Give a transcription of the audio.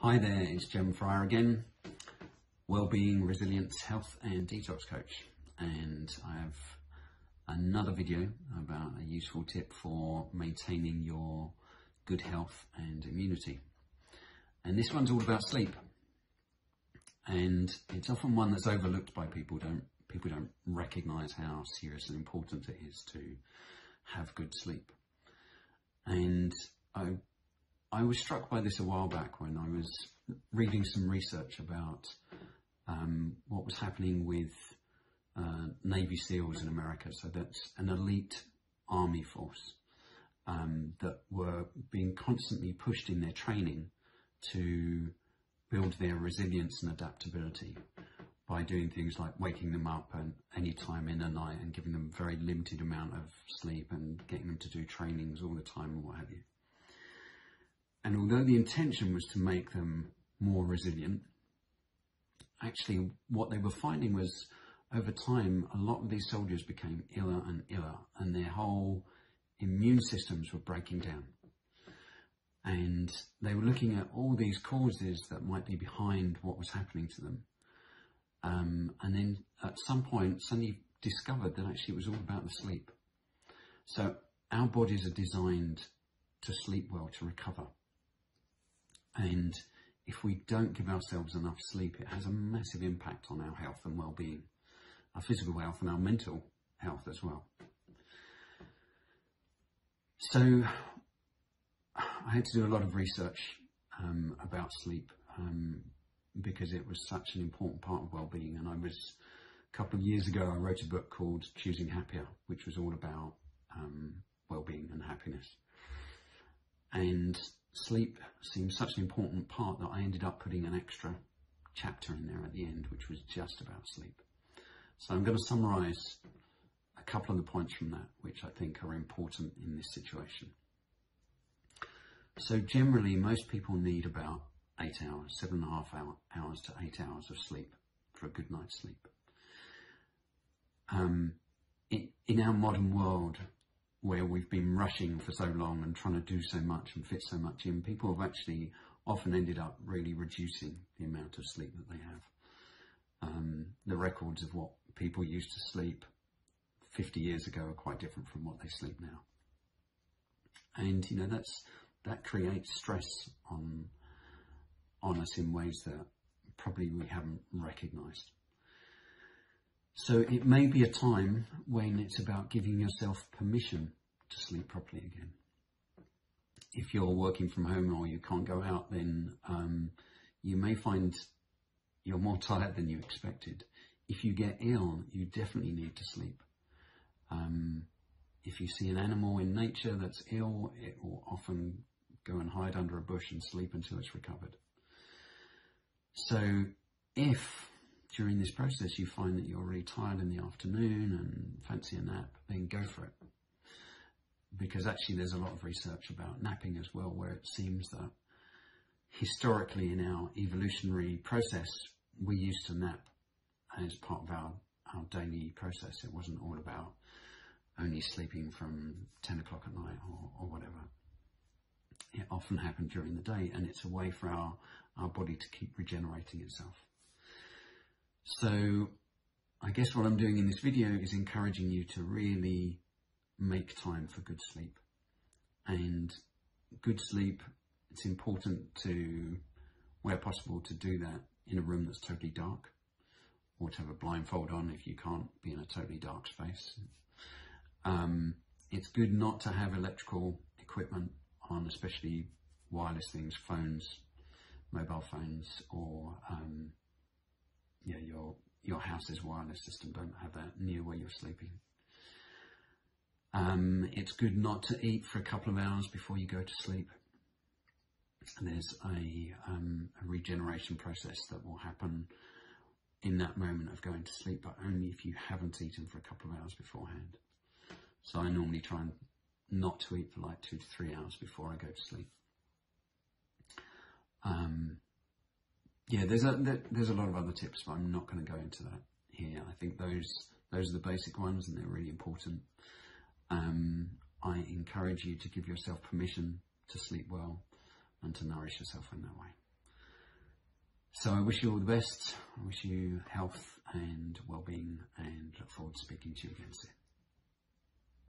Hi there, it's Jem Fryer again, wellbeing, resilience, health and detox coach, and I have another video about a useful tip for maintaining your good health and immunity. And this one's all about sleep, and it's often one that's overlooked by people. People don't recognize how serious and important it is to have good sleep. And I was struck by this a while back when I was reading some research about what was happening with Navy SEALs in America. So that's an elite army force that were being constantly pushed in their training to build their resilience and adaptability by doing things like waking them up at any time in the night and giving them a very limited amount of sleep and getting them to do trainings all the time and what have you. And although the intention was to make them more resilient, actually what they were finding was over time a lot of these soldiers became iller and iller, and their whole immune systems were breaking down. And they were looking at all these causes that might be behind what was happening to them. And then at some point suddenly discovered that actually it was all about the sleep. So our bodies are designed to sleep well, to recover. And if we don't give ourselves enough sleep, it has a massive impact on our health and well-being, our physical health and our mental health as well. So I had to do a lot of research about sleep because it was such an important part of well-being. And a couple of years ago, I wrote a book called Choosing Happier, which was all about well-being and happiness. And sleep seemed such an important part that I ended up putting an extra chapter in there at the end, which was just about sleep. So I'm going to summarize a couple of the points from that, which I think are important in this situation. So generally, most people need about 8 hours, 7.5 hours to 8 hours of sleep for a good night's sleep. In our modern world, where we've been rushing for so long and trying to do so much and fit so much in, people have actually often ended up really reducing the amount of sleep that they have. The records of what people used to sleep 50 years ago are quite different from what they sleep now. And, you know, that creates stress on us in ways that probably we haven't recognized. So it may be a time when it's about giving yourself permission to sleep properly again. If you're working from home or you can't go out, then you may find you're more tired than you expected. If you get ill, you definitely need to sleep. If you see an animal in nature that's ill, it will often go and hide under a bush and sleep until it's recovered. So if during this process you find that you're really tired in the afternoon and fancy a nap, then go for it. Because actually there's a lot of research about napping as well, where it seems that historically in our evolutionary process, we used to nap as part of our daily process. It wasn't all about only sleeping from 10 o'clock at night or whatever. It often happened during the day, and it's a way for our body to keep regenerating itself. So I guess what I'm doing in this video is encouraging you to really make time for good sleep. And good sleep, it's important to, where possible, to do that in a room that's totally dark, or to have a blindfold on if you can't be in a totally dark space. It's good not to have electrical equipment on, especially wireless things, phones, mobile phones, or your house's wireless system. Don't have that near where you're sleeping. It's good not to eat for a couple of hours before you go to sleep. There's a regeneration process that will happen in that moment of going to sleep, but only if you haven't eaten for a couple of hours beforehand. So I normally try and not to eat for like 2 to 3 hours before I go to sleep. Yeah, there's a lot of other tips, but I'm not going to go into that here. I think those are the basic ones, and they're really important. I encourage you to give yourself permission to sleep well and to nourish yourself in that way. So I wish you all the best. I wish you health and well-being, and look forward to speaking to you again soon.